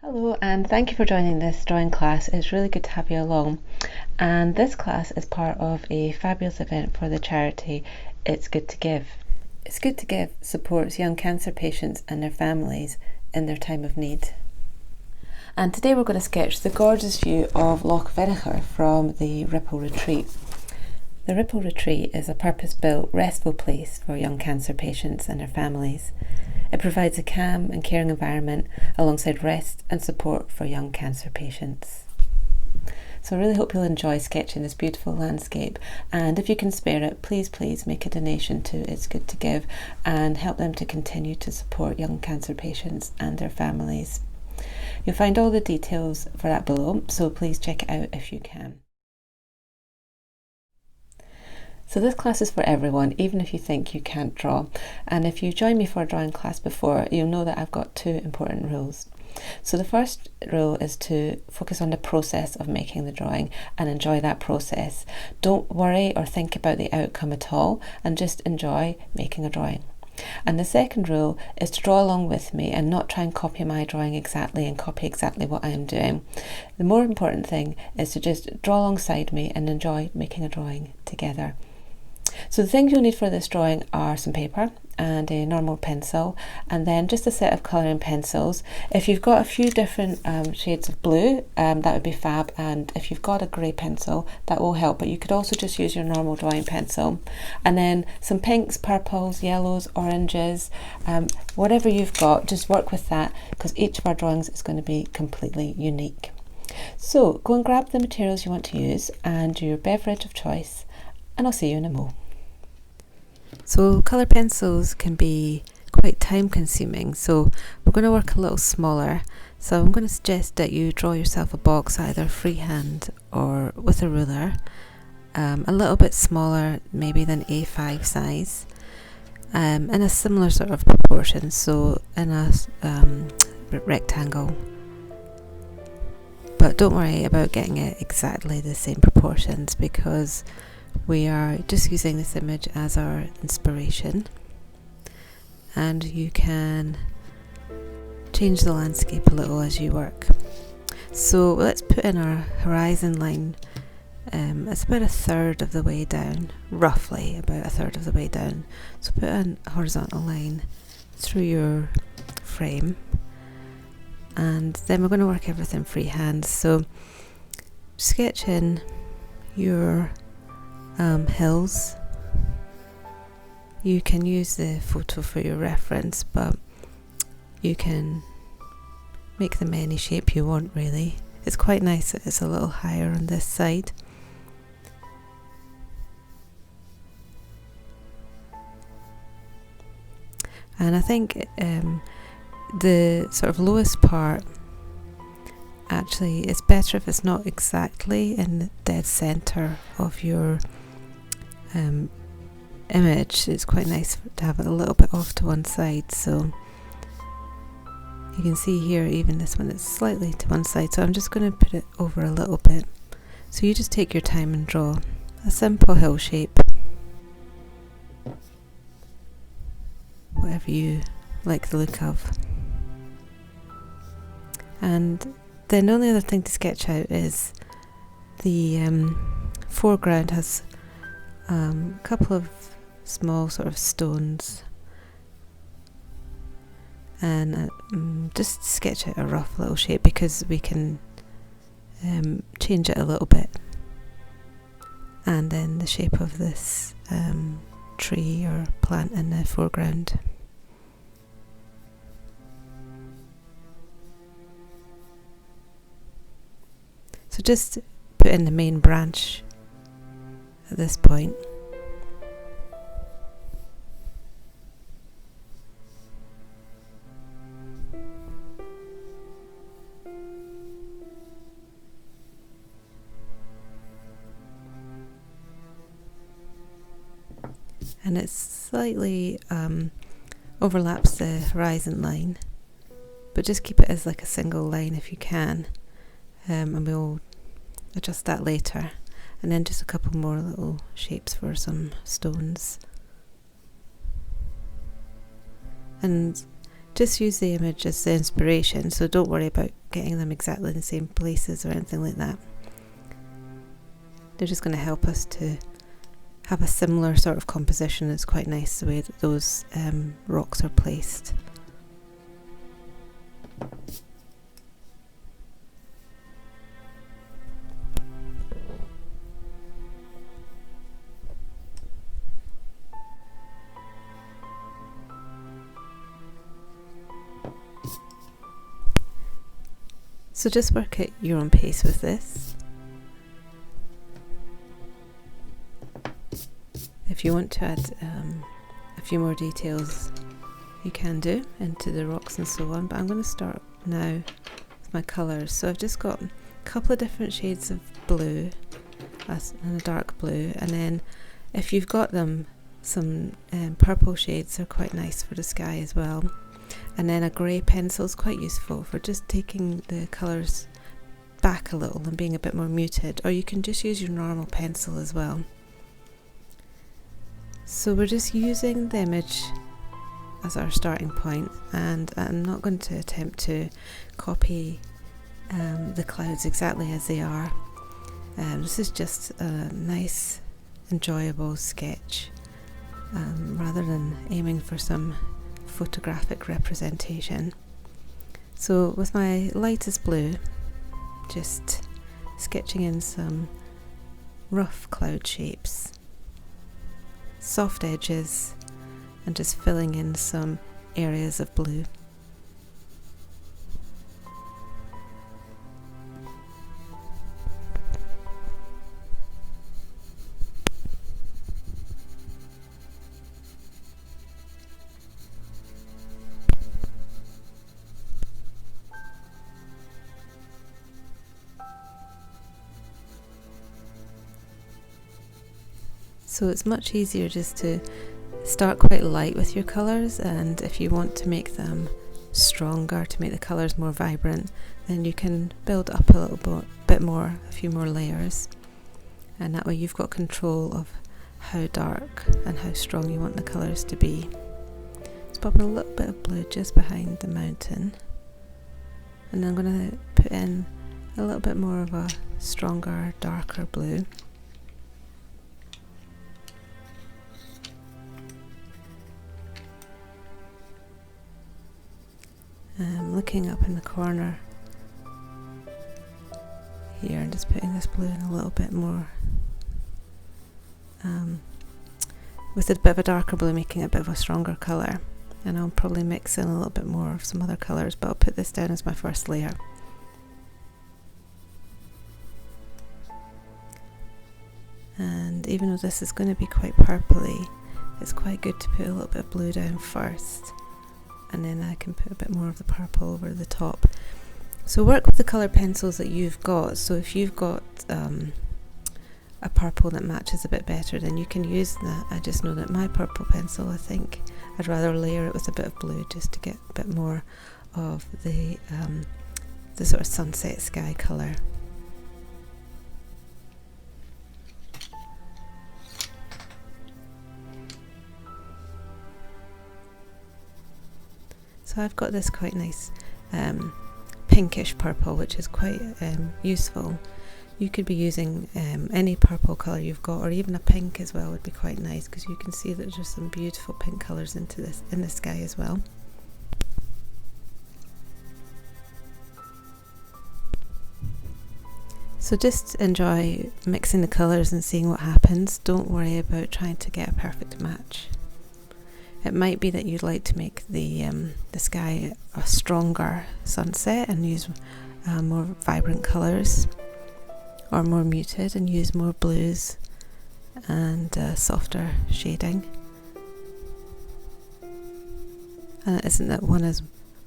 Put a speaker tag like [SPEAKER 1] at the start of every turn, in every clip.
[SPEAKER 1] Hello, and thank you for joining this drawing class. It's really good to have you along. And this class is part of a fabulous event for the charity It's Good to Give. It's Good to Give supports young cancer patients and their families in their time of need. And today we're going to sketch the gorgeous view of Loch Venachar from the Ripple Retreat. The Ripple Retreat is a purpose-built, restful place for young cancer patients and their families. It provides a calm and caring environment alongside rest and support for young cancer patients. So I really hope you'll enjoy sketching this beautiful landscape, and if you can spare it, please make a donation to It's Good to Give and help them to continue to support young cancer patients and their families. You'll find all the details for that below, so please check it out if you can. So this class is for everyone, even if you think you can't draw. And if you joined me for a drawing class before, you'll know that I've got two important rules. So the first rule is to focus on the process of making the drawing and enjoy that process. Don't worry or think about the outcome at all, and just enjoy making a drawing. And the second rule is to draw along with me and not try and copy my drawing exactly and copy exactly what I'm doing. The more important thing is to just draw alongside me and enjoy making a drawing together. So the things you'll need for this drawing are some paper and a normal pencil, and then just a set of colouring pencils. If you've got a few different shades of blue, that would be fab, and if you've got a grey pencil, that will help, but you could also just use your normal drawing pencil. And then some pinks, purples, yellows, oranges, whatever you've got, just work with that, because each of our drawings is going to be completely unique. So go and grab the materials you want to use and your beverage of choice, and I'll see you in a mo. So colour pencils can be quite time consuming, so we're going to work a little smaller. So I'm going to suggest that you draw yourself a box either freehand or with a ruler, a little bit smaller maybe than A5 size, in a similar sort of proportion, so in a rectangle. But don't worry about getting it exactly the same proportions, because we are just using this image as our inspiration, and you can change the landscape a little as you work. So let's put in our horizon line. It's about a third of the way down, roughly about a third of the way down. So put a horizontal line through your frame, and then we're going to work everything freehand. So sketch in your hills. You can use the photo for your reference, but you can make them any shape you want, really. It's quite nice that it's a little higher on this side. And I think the sort of lowest part, actually it's better if it's not exactly in the dead centre of your image. It's quite nice to have it a little bit off to one side, so you can see here even this one is slightly to one side, so I'm just going to put it over a little bit. So you just take your time and draw a simple hill shape, whatever you like the look of. And then the only other thing to sketch out is the foreground has a couple of small sort of stones, and just sketch out a rough little shape, because we can change it a little bit. And then the shape of this tree or plant in the foreground. So just put in the main branch at this point. And it slightly overlaps the horizon line, but just keep it as like a single line if you can, and we'll adjust that later. And then just a couple more little shapes for some stones. And just use the image as the inspiration, so don't worry about getting them exactly in the same places or anything like that. They're just going to help us to have a similar sort of composition. It's quite nice the way that those rocks are placed. So just work at your own pace with this. If you want to add a few more details, you can do into the rocks and so on, but I'm going to start now with my colours. So I've just got a couple of different shades of blue and a dark blue, and then if you've got them, some purple shades are quite nice for the sky as well. And then a grey pencil is quite useful for just taking the colours back a little and being a bit more muted, or you can just use your normal pencil as well. So we're just using the image as our starting point, and I'm not going to attempt to copy the clouds exactly as they are. This is just a nice, enjoyable sketch, rather than aiming for some photographic representation. So with my lightest blue, just sketching in some rough cloud shapes, soft edges, and just filling in some areas of blue. So it's much easier just to start quite light with your colours, and if you want to make them stronger, to make the colours more vibrant, then you can build up a little bit more, a few more layers, and that way you've got control of how dark and how strong you want the colours to be. Let's pop in a little bit of blue just behind the mountain, and then I'm going to put in a little bit more of a stronger, darker blue. Looking up in the corner here and just putting this blue in a little bit more, with a bit of a darker blue, making it a bit of a stronger colour, and I'll probably mix in a little bit more of some other colours, but I'll put this down as my first layer. And even though this is going to be quite purpley, it's quite good to put a little bit of blue down first, and then I can put a bit more of the purple over the top. So work with the colour pencils that you've got. So if you've got a purple that matches a bit better, then you can use that. I just know that my purple pencil, I think I'd rather layer it with a bit of blue just to get a bit more of the sort of sunset sky colour. So I've got this quite nice pinkish purple, which is quite useful. You could be using any purple colour you've got, or even a pink as well would be quite nice, because you can see that there's some beautiful pink colours in the sky as well. So just enjoy mixing the colours and seeing what happens. Don't worry about trying to get a perfect match. It might be that you'd like to make the sky a stronger sunset and use more vibrant colours, or more muted and use more blues and softer shading. And it isn't that one is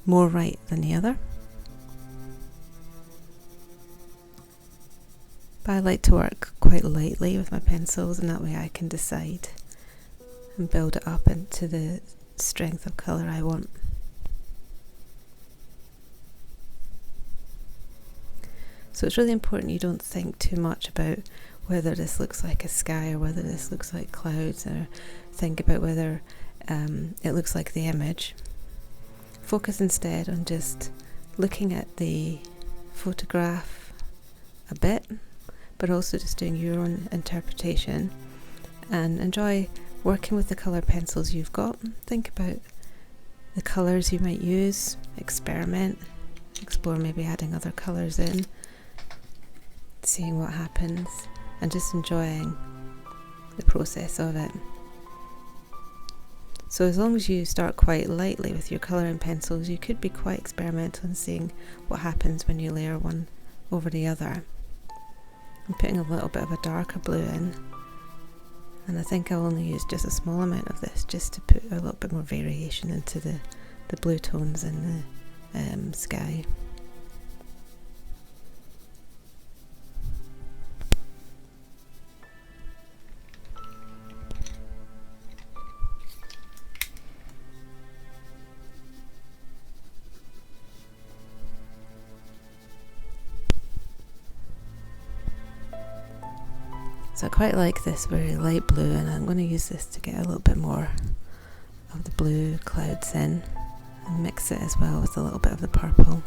[SPEAKER 1] more right than the other. But I like to work quite lightly with my pencils, and that way I can decide and build it up into the strength of colour I want. So it's really important you don't think too much about whether this looks like a sky or whether this looks like clouds, or think about whether it looks like the image. Focus instead on just looking at the photograph a bit, but also just doing your own interpretation, and enjoy working with the colour pencils you've got. Think about the colours you might use, experiment, explore maybe adding other colours in, seeing what happens, and just enjoying the process of it. So as long as you start quite lightly with your colouring pencils, you could be quite experimental in seeing what happens when you layer one over the other. I'm putting a little bit of a darker blue in, and I think I'll only use just a small amount of this just to put a little bit more variation into the blue tones in the sky. So I quite like this very light blue, and I'm going to use this to get a little bit more of the blue clouds in and mix it as well with a little bit of the purple.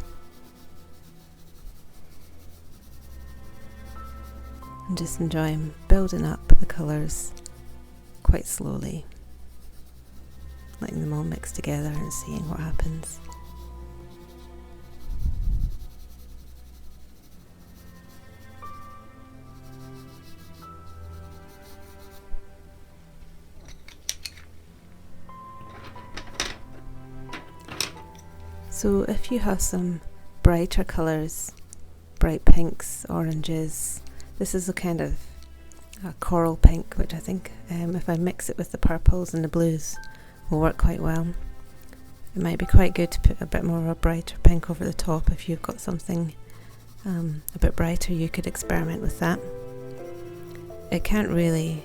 [SPEAKER 1] And just enjoying building up the colours quite slowly, letting them all mix together and seeing what happens. So if you have some brighter colours, bright pinks, oranges, this is a kind of a coral pink, which I think if I mix it with the purples and the blues will work quite well. It might be quite good to put a bit more of a brighter pink over the top. If you've got something a bit brighter, you could experiment with that. It can't really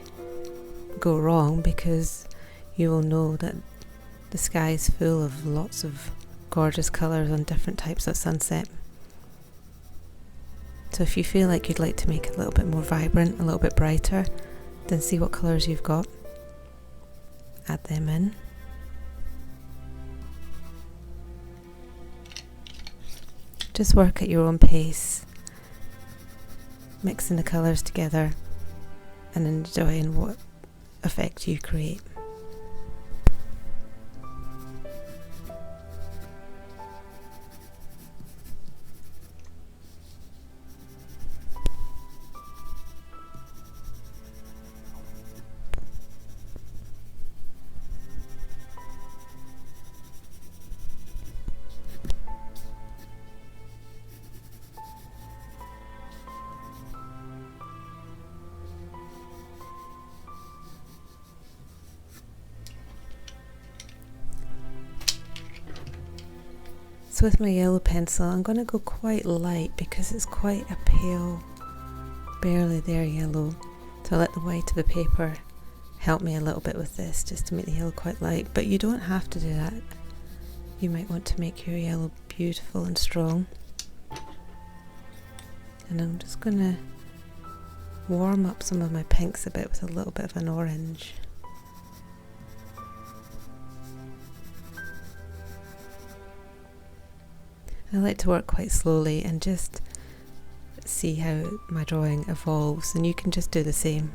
[SPEAKER 1] go wrong because you will know that the sky is full of lots of gorgeous colours on different types of sunset. So if you feel like you'd like to make it a little bit more vibrant, a little bit brighter, then see what colours you've got, add them in. Just work at your own pace, mixing the colours together and enjoying what effect you create. So with my yellow pencil, I'm going to go quite light because it's quite a pale, barely there yellow. So I let the white of the paper help me a little bit with this, just to make the yellow quite light. But you don't have to do that. You might want to make your yellow beautiful and strong. And I'm just going to warm up some of my pinks a bit with a little bit of an orange. I like to work quite slowly and just see how my drawing evolves, and you can just do the same.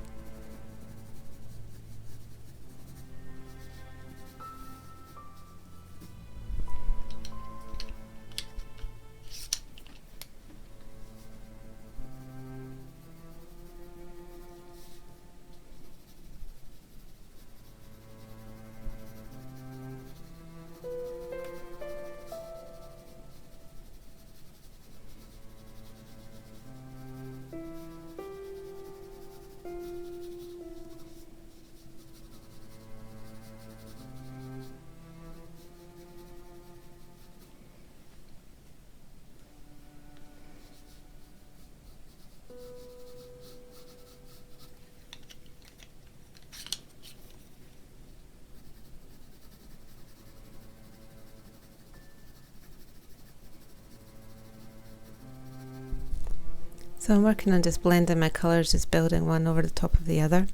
[SPEAKER 1] So I'm working on just blending my colours, just building one over the top of the other.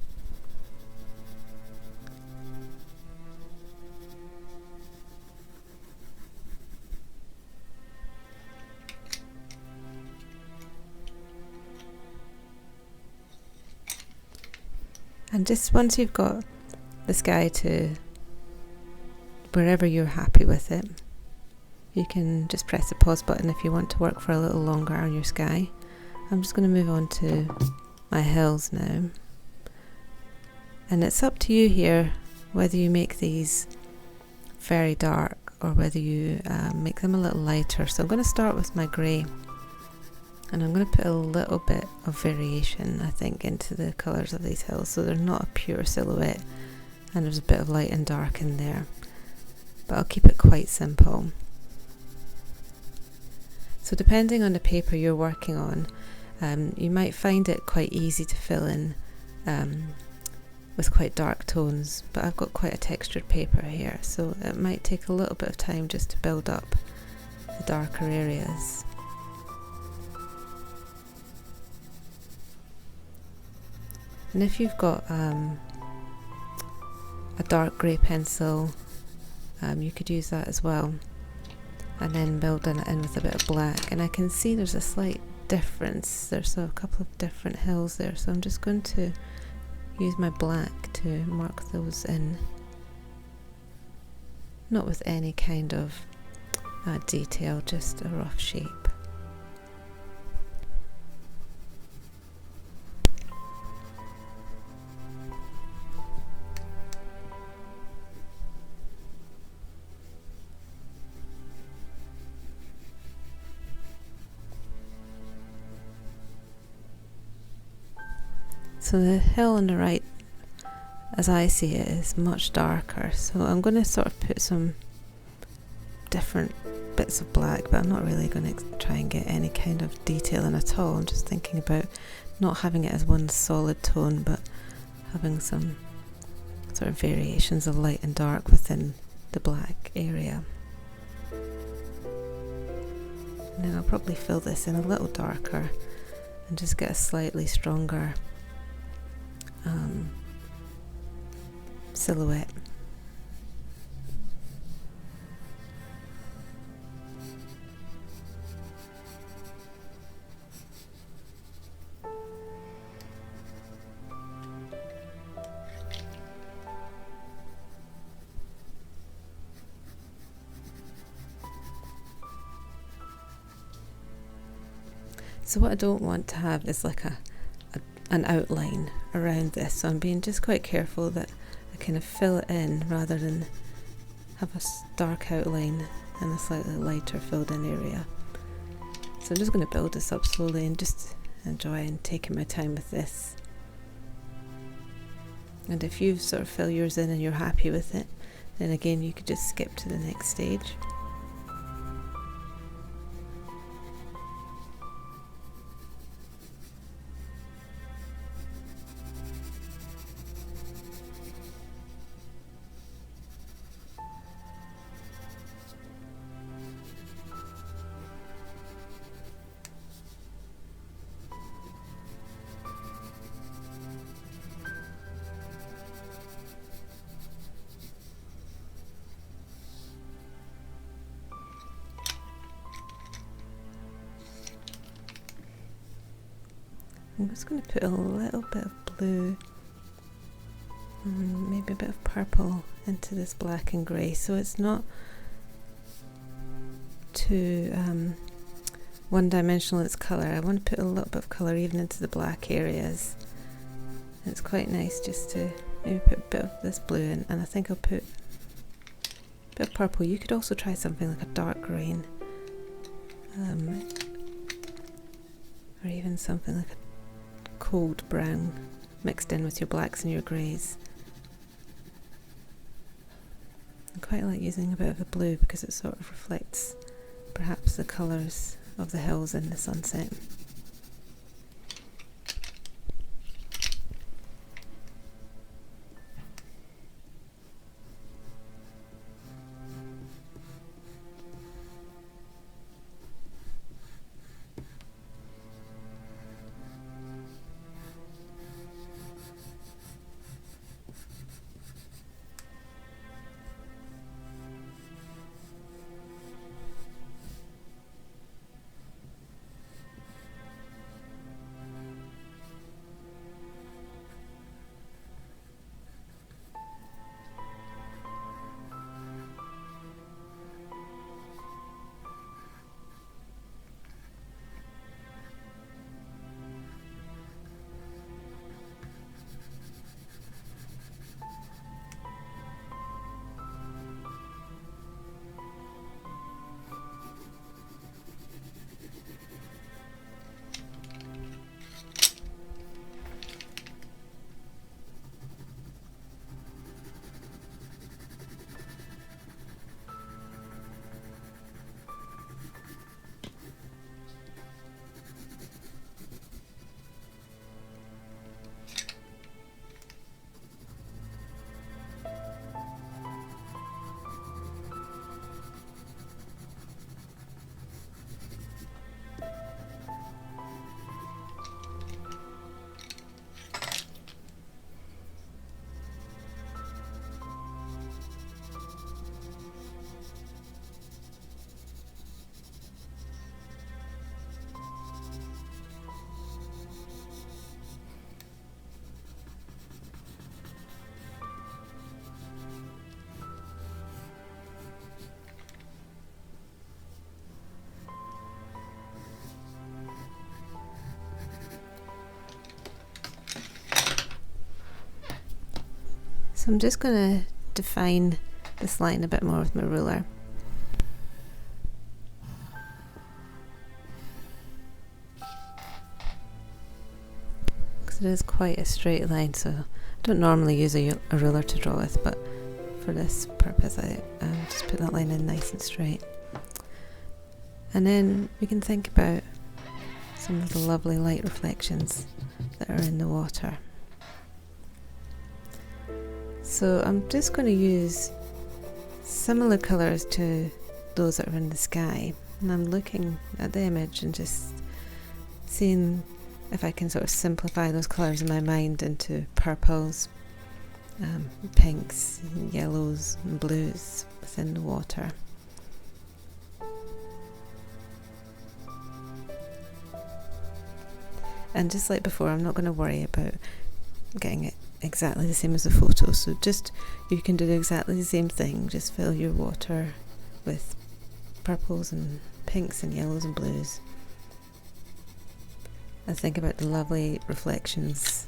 [SPEAKER 1] And just once you've got the sky to wherever you're happy with it, you can just press the pause button if you want to work for a little longer on your sky. I'm just going to move on to my hills now. And it's up to you here whether you make these very dark or whether you make them a little lighter. So I'm going to start with my grey, and I'm going to put a little bit of variation, I think, into the colours of these hills, so they're not a pure silhouette and there's a bit of light and dark in there, but I'll keep it quite simple. So depending on the paper you're working on, you might find it quite easy to fill in with quite dark tones, but I've got quite a textured paper here, so it might take a little bit of time just to build up the darker areas. And if you've got a dark grey pencil, you could use that as well, and then build it in with a bit of black. And I can see there's a slight difference, there's a couple of different hills there, so I'm just going to use my black to mark those in, not with any kind of detail, just a rough shape. So the hill on the right, as I see it, is much darker, so I'm going to sort of put some different bits of black, but I'm not really going to try and get any kind of detail in at all. I'm just thinking about not having it as one solid tone, but having some sort of variations of light and dark within the black area. And then I'll probably fill this in a little darker and just get a slightly stronger silhouette. So what I don't want to have is like an outline around this, so I'm being just quite careful that I kind of fill it in rather than have a dark outline and a slightly lighter filled in area. So I'm just going to build this up slowly and just enjoying taking my time with this. And if you sort of fill yours in and you're happy with it, then again you could just skip to the next stage. I'm just going to put a little bit of blue and maybe a bit of purple into this black and grey, so it's not too one-dimensional its colour. I want to put a little bit of colour even into the black areas. And it's quite nice just to maybe put a bit of this blue in, and I think I'll put a bit of purple. You could also try something like a dark green, or even something like a cold brown mixed in with your blacks and your greys. I quite like using a bit of the blue because it sort of reflects perhaps the colours of the hills in the sunset. So I'm just going to define this line a bit more with my ruler. Because it is quite a straight line, so I don't normally use a ruler to draw with, but for this purpose I just put that line in nice and straight. And then we can think about some of the lovely light reflections that are in the water. So I'm just going to use similar colours to those that are in the sky, and I'm looking at the image and just seeing if I can sort of simplify those colours in my mind into purples, pinks, yellows and blues within the water. And just like before, I'm not going to worry about getting it exactly the same as the photo, so just you can do exactly the same thing, just fill your water with purples and pinks and yellows and blues, and think about the lovely reflections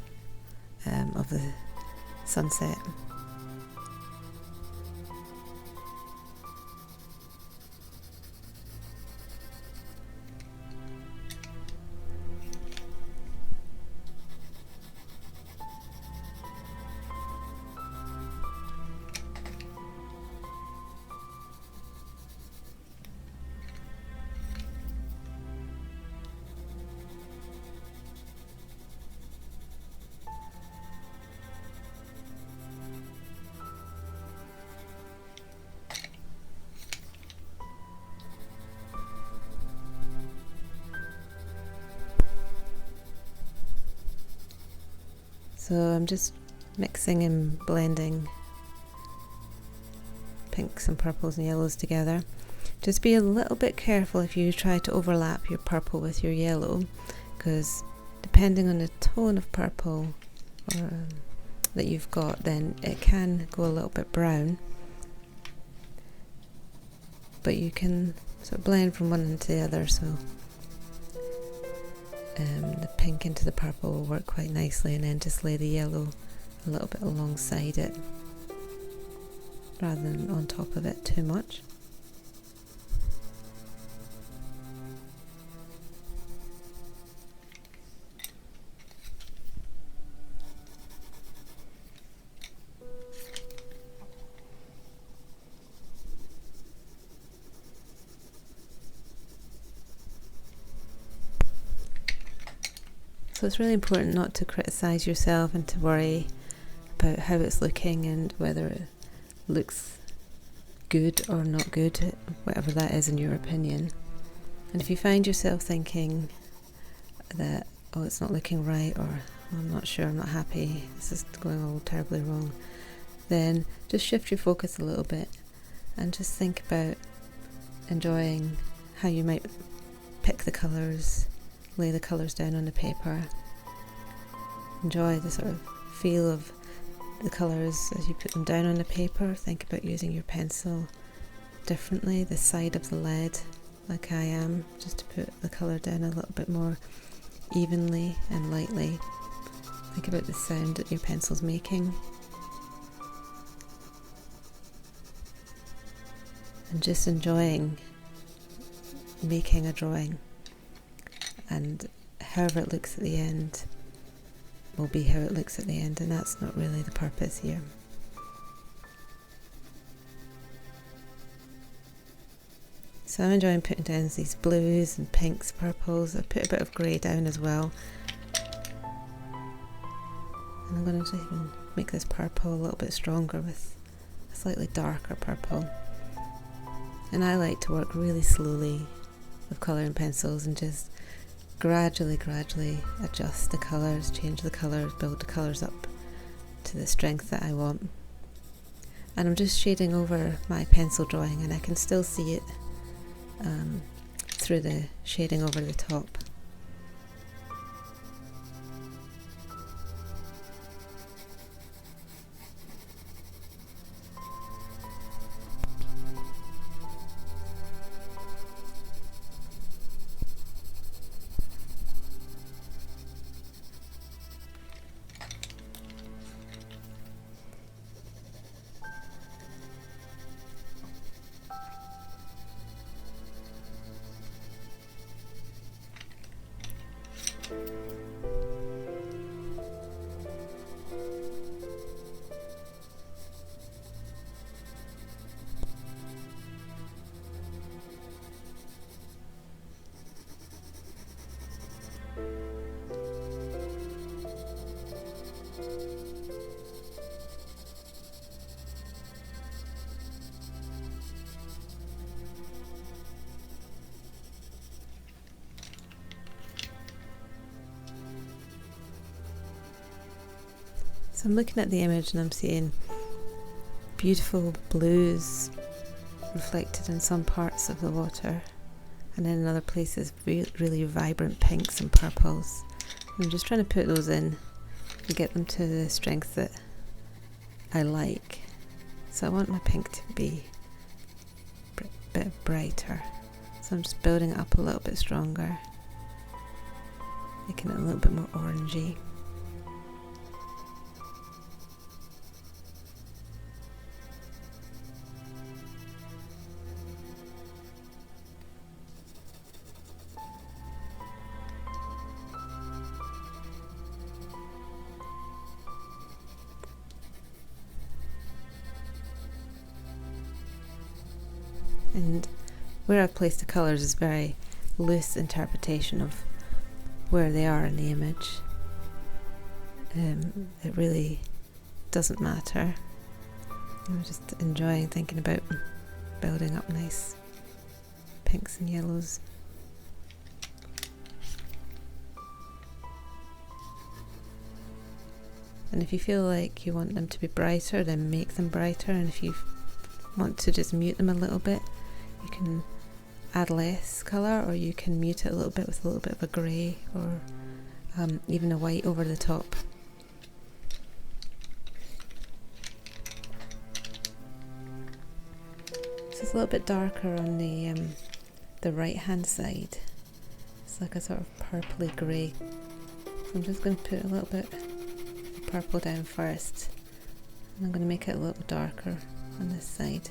[SPEAKER 1] of the sunset. So I'm just mixing and blending pinks and purples and yellows together. Just be a little bit careful if you try to overlap your purple with your yellow, because depending on the tone of purple that you've got, then it can go a little bit brown, but you can sort of blend from one into the other, so the pink into the purple will work quite nicely, and then just lay the yellow a little bit alongside it rather than on top of it too much. So it's really important not to criticise yourself and to worry about how it's looking and whether it looks good or not good, whatever that is in your opinion. And if you find yourself thinking that, oh, it's not looking right, or I'm not sure, I'm not happy, this is going all terribly wrong, then just shift your focus a little bit and just think about enjoying how you might pick the colours, lay the colours down on the paper. Enjoy the sort of feel of the colours as you put them down on the paper. Think about using your pencil differently, the side of the lead, like I am, just to put the colour down a little bit more evenly and lightly. Think about the sound that your pencil's making. And just enjoying making a drawing. And however it looks at the end will be how it looks at the end, and that's not really the purpose here. So I'm enjoying putting down these blues and pinks, purples. I put a bit of grey down as well. And I'm going to even make this purple a little bit stronger with a slightly darker purple. And I like to work really slowly with colouring pencils and just gradually adjust the colours, change the colours, build the colours up to the strength that I want. And I'm just shading over my pencil drawing, and I can still see it through the shading over the top. So I'm looking at the image and I'm seeing beautiful blues reflected in some parts of the water, and then in other places really vibrant pinks and purples. And I'm just trying to put those in and get them to the strength that I like. So I want my pink to be a bit brighter. So I'm just building it up a little bit stronger, making it a little bit more orangey. And where I've placed the colours is very loose interpretation of where they are in the image. It really doesn't matter. I'm just enjoying thinking about building up nice pinks and yellows. And if you feel like you want them to be brighter, then make them brighter, and if you want to just mute them a little bit, you can add less colour, or you can mute it a little bit with a little bit of a grey, or even a white over the top. So it's a little bit darker on the right hand side. It's like a sort of purpley grey. So I'm just going to put a little bit of purple down first, and I'm going to make it a little darker on this side.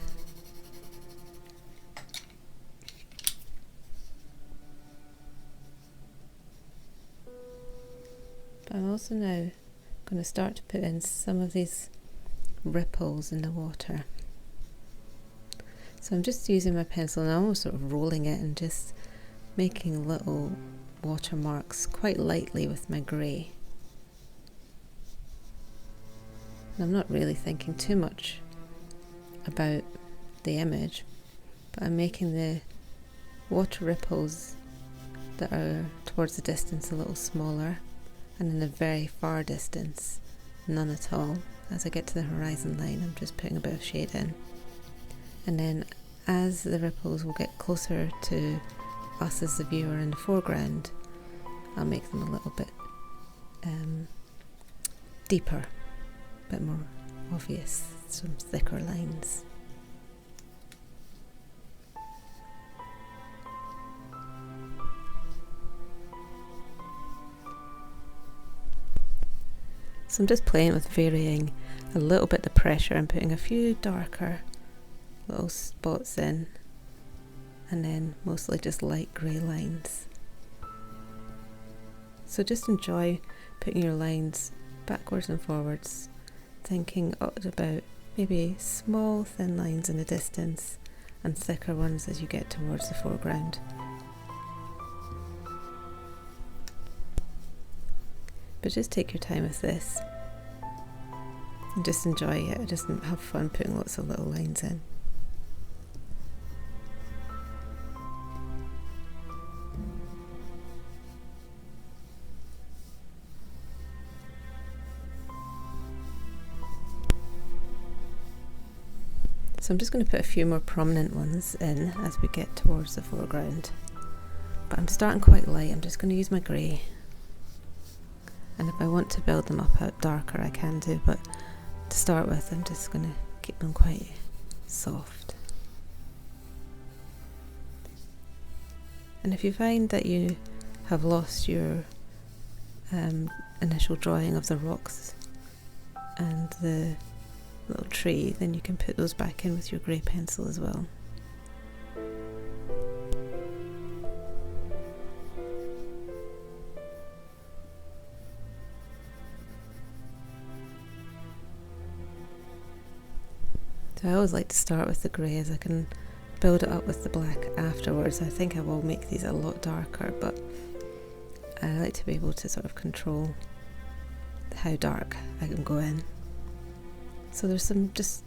[SPEAKER 1] But I'm also now going to start to put in some of these ripples in the water. So I'm just using my pencil and I'm almost sort of rolling it and just making little watermarks quite lightly with my grey. And I'm not really thinking too much about the image, but I'm making the water ripples that are towards the distance a little smaller, and in the very far distance none at all. As I get to the horizon line, I'm just putting a bit of shade in, and then as the ripples will get closer to us as the viewer in the foreground, I'll make them a little bit deeper, a bit more obvious, some thicker lines. So I'm just playing with varying a little bit the pressure and putting a few darker little spots in, and then mostly just light grey lines. So just enjoy putting your lines backwards and forwards, thinking about maybe small thin lines in the distance and thicker ones as you get towards the foreground. But just take your time with this and just enjoy it. Just have fun putting lots of little lines in. So I'm just going to put a few more prominent ones in as we get towards the foreground. But I'm starting quite light. I'm just going to use my grey. And if I want to build them up out darker, I can do, but to start with, I'm just going to keep them quite soft. And if you find that you have lost your initial drawing of the rocks and the little tree, then you can put those back in with your grey pencil as well. So I always like to start with the grey, as I can build it up with the black afterwards. I think I will make these a lot darker, but I like to be able to sort of control how dark I can go in. So there's some just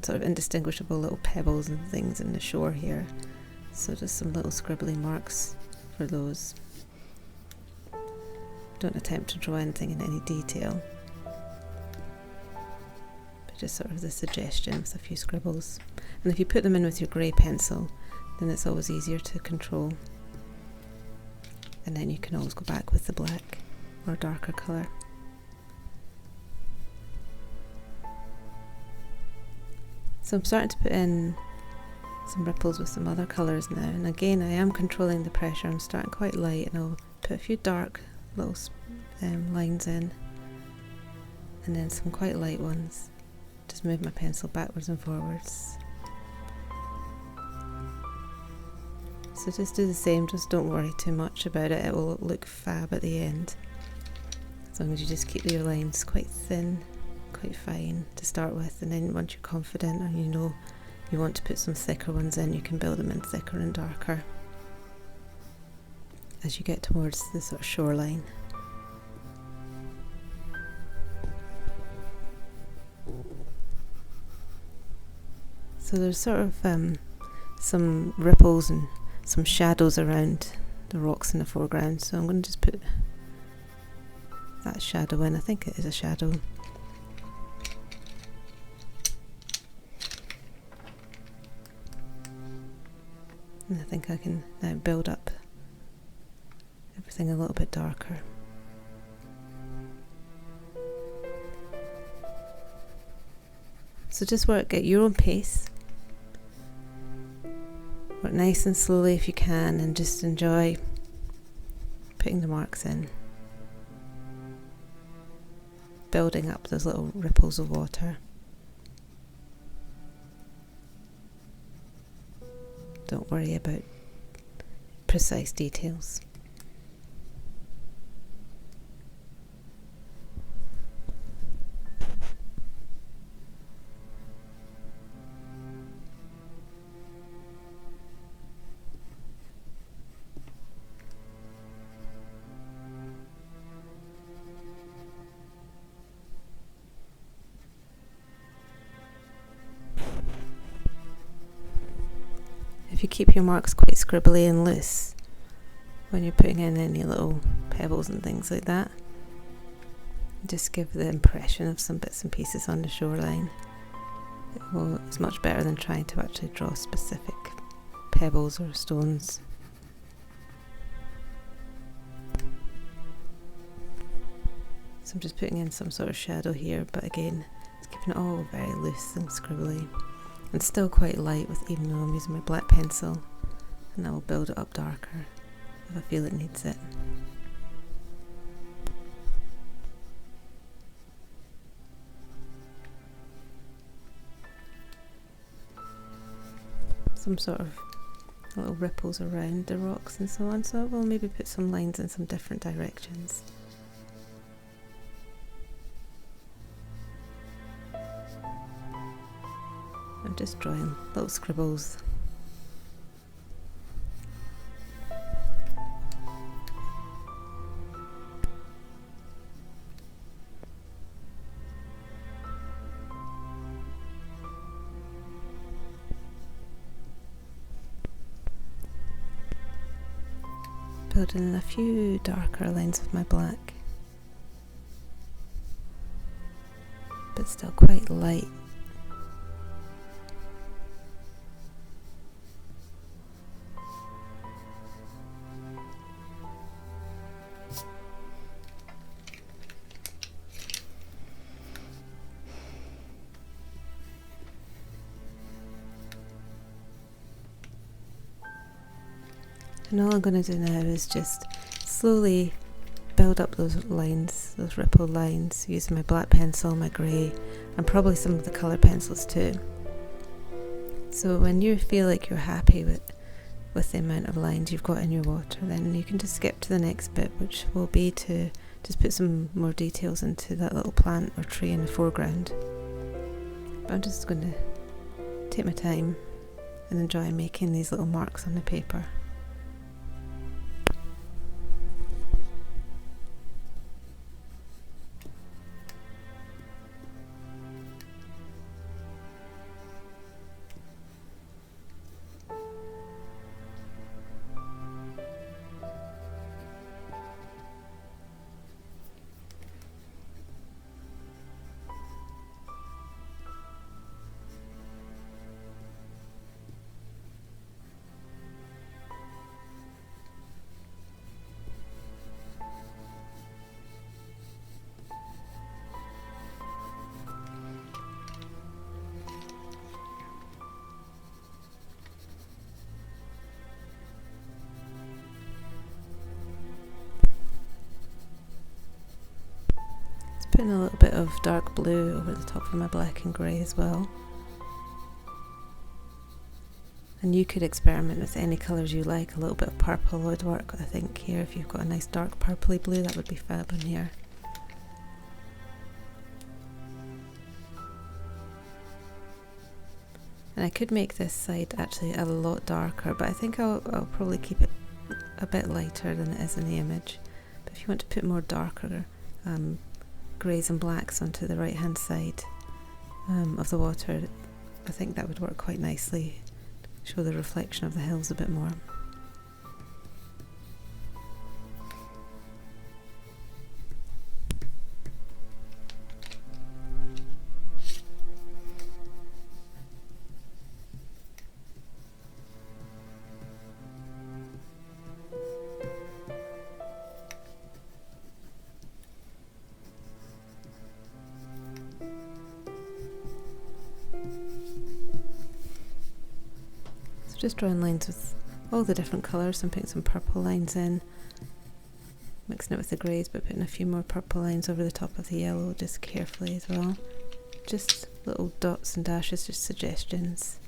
[SPEAKER 1] sort of indistinguishable little pebbles and things in the shore here. So just some little scribbly marks for those. Don't attempt to draw anything in any detail. just sort of the suggestion with a few scribbles. And if you put them in with your grey pencil, then it's always easier to control. And then you can always go back with the black or darker colour. So I'm starting to put in some ripples with some other colours now, and again I am controlling the pressure. I'm starting quite light, and I'll put a few dark little lines in, and then some quite light ones. Just move my pencil backwards and forwards. So just do the same, just don't worry too much about it, it will look fab at the end. As long as you just keep your lines quite thin, quite fine to start with, and then once you're confident and you know you want to put some thicker ones in, you can build them in thicker and darker as you get towards the sort of shoreline. So there's sort of some ripples and some shadows around the rocks in the foreground, so I'm going to just put that shadow in. I think it is a shadow. And I think I can now build up everything a little bit darker. So just work at your own pace. Work nice and slowly if you can, and just enjoy putting the marks in. Building up those little ripples of water. Don't worry about precise details. If you keep your marks quite scribbly and loose when you're putting in any little pebbles and things like that, just give the impression of some bits and pieces on the shoreline. It's much better than trying to actually draw specific pebbles or stones. So I'm just putting in some sort of shadow here, but again, it's keeping it all very loose and scribbly. And still quite light, with even though I'm using my black pencil, and I will build it up darker if I feel it needs it. Some sort of little ripples around the rocks and so on, so we'll maybe put some lines in some different directions. I'm just drawing little scribbles. Building in a few darker lines with my black, but still quite light. And all I'm going to do now is just slowly build up those lines, those ripple lines, using my black pencil, my grey, and probably some of the colour pencils too. So when you feel like you're happy with the amount of lines you've got in your water, then you can just skip to the next bit, which will be to just put some more details into that little plant or tree in the foreground. But I'm just going to take my time and enjoy making these little marks on the paper. putting a little bit of dark blue over the top of my black and grey as well. And you could experiment with any colours you like. A little bit of purple would work, I think, here. If you've got a nice dark purpley blue, that would be fab in here. And I could make this side actually a lot darker, but I think I'll probably keep it a bit lighter than it is in the image. But if you want to put more darker greys and blacks onto the right hand side of the water, I think that would work quite nicely. Show the reflection of the hills a bit more. Just drawing lines with all the different colours and putting some purple lines in, mixing it with the greys, but putting a few more purple lines over the top of the yellow just carefully as well. Just little dots and dashes, just suggestions.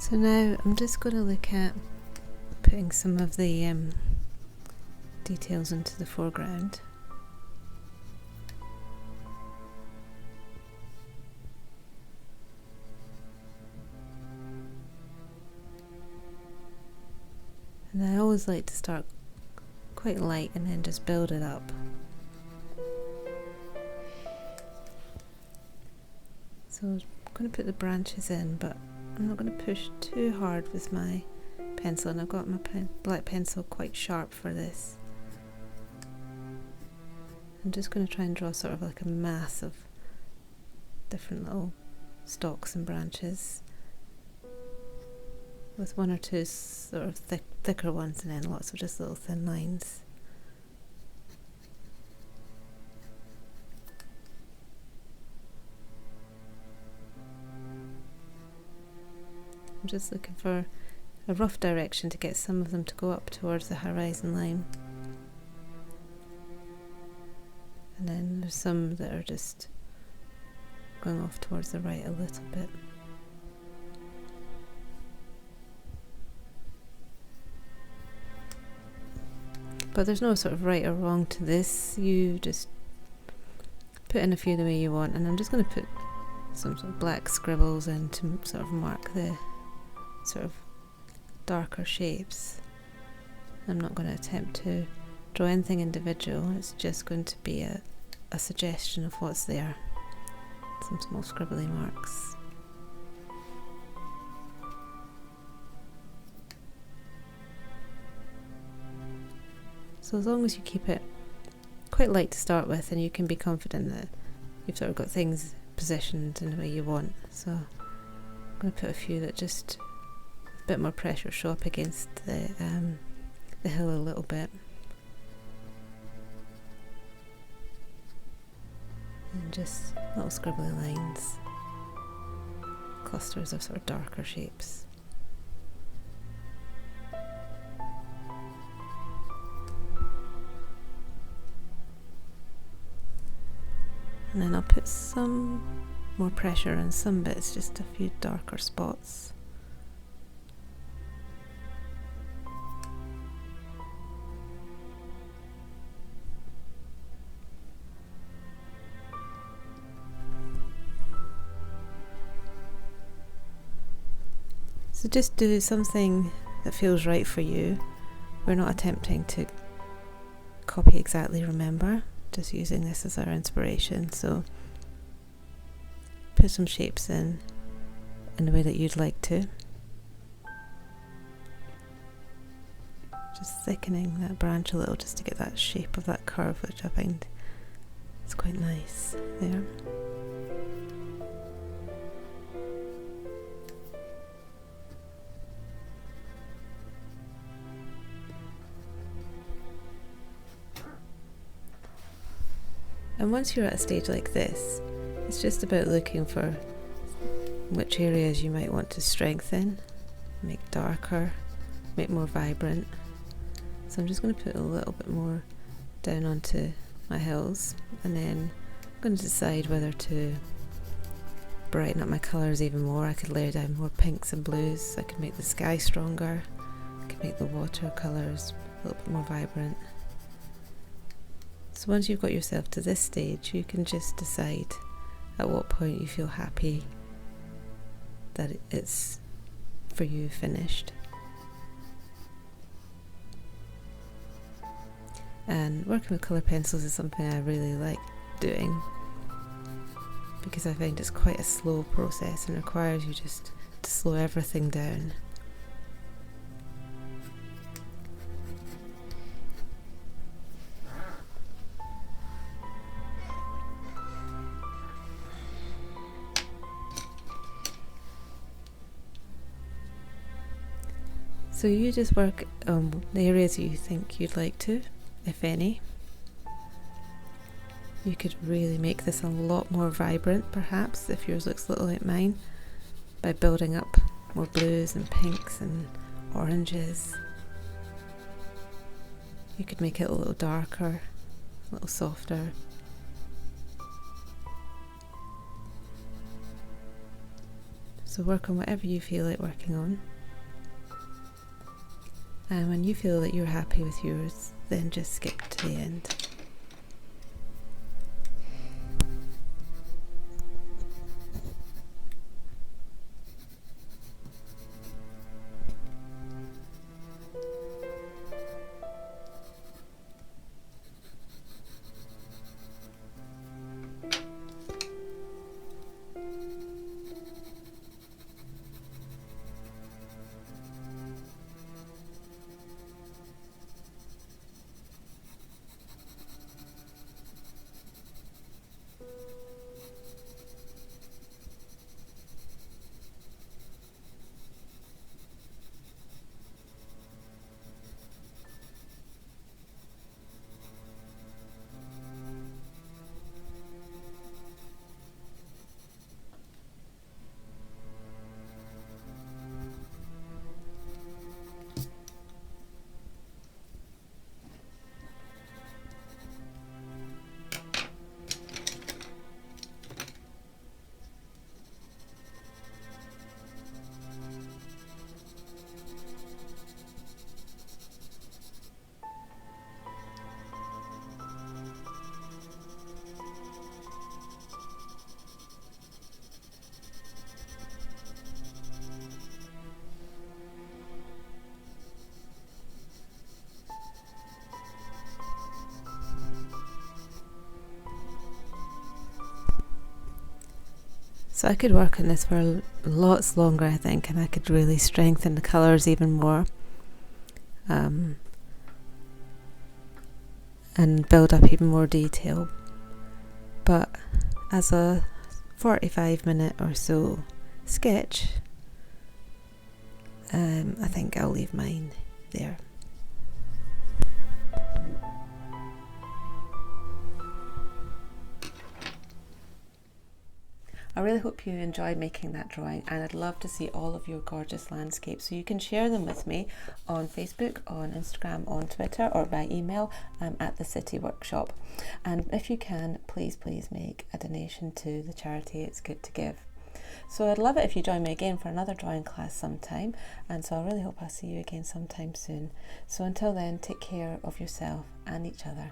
[SPEAKER 1] So now I'm just going to look at putting some of the details into the foreground. And I always like to start quite light and then just build it up. So I'm going to put the branches in, but I'm not going to push too hard with my pencil, and I've got my black pencil quite sharp for this. I'm just going to try and draw sort of like a mass of different little stalks and branches, with one or two sort of thicker ones and then lots of just little thin lines. I'm just looking for a rough direction to get some of them to go up towards the horizon line. And then there's some that are just going off towards the right a little bit. But there's no sort of right or wrong to this. You just put in a few the way you want, and I'm just going to put some sort of black scribbles in to sort of mark the sort of darker shapes. I'm not going to attempt to draw anything individual, it's just going to be a suggestion of what's there. Some small scribbly marks. So as long as you keep it quite light to start with, and you can be confident that you've sort of got things positioned in the way you want. So I'm going to put a few that just with a bit more pressure show up against the hill a little bit. And just little scribbly lines, clusters of sort of darker shapes. And then I'll put some more pressure on some bits, just a few darker spots. So just do something that feels right for you. We're not attempting to copy exactly, remember, just using this as our inspiration. So put some shapes in the way that you'd like to. Just thickening that branch a little just to get that shape of that curve, which I find is quite nice there. And once you're at a stage like this, it's just about looking for which areas you might want to strengthen, make darker, make more vibrant. So I'm just going to put a little bit more down onto my hills, and then I'm going to decide whether to brighten up my colours even more. I could layer down more pinks and blues, I could make the sky stronger, I could make the water colours a little bit more vibrant. So once you've got yourself to this stage, you can just decide at what point you feel happy that it's for you finished. And working with colour pencils is something I really like doing, because I find it's quite a slow process and requires you just to slow everything down. So you just work on the areas you think you'd like to, if any. You could really make this a lot more vibrant, perhaps, if yours looks a little like mine, by building up more blues and pinks and oranges. You could make it a little darker, a little softer. So work on whatever you feel like working on. And when you feel that you're happy with yours, then just skip to the end. So I could work on this for lots longer, I think, and I could really strengthen the colours even more, and build up even more detail. But as a 45-minute or so sketch, I think I'll leave mine there. I really hope you enjoyed making that drawing, and I'd love to see all of your gorgeous landscapes. So you can share them with me on Facebook, on Instagram, on Twitter, or by email at the City Workshop. And if you can, please make a donation to the charity It's Good to Give. So I'd love it if you join me again for another drawing class sometime, and so I really hope I'll see you again sometime soon. So until then, take care of yourself and each other.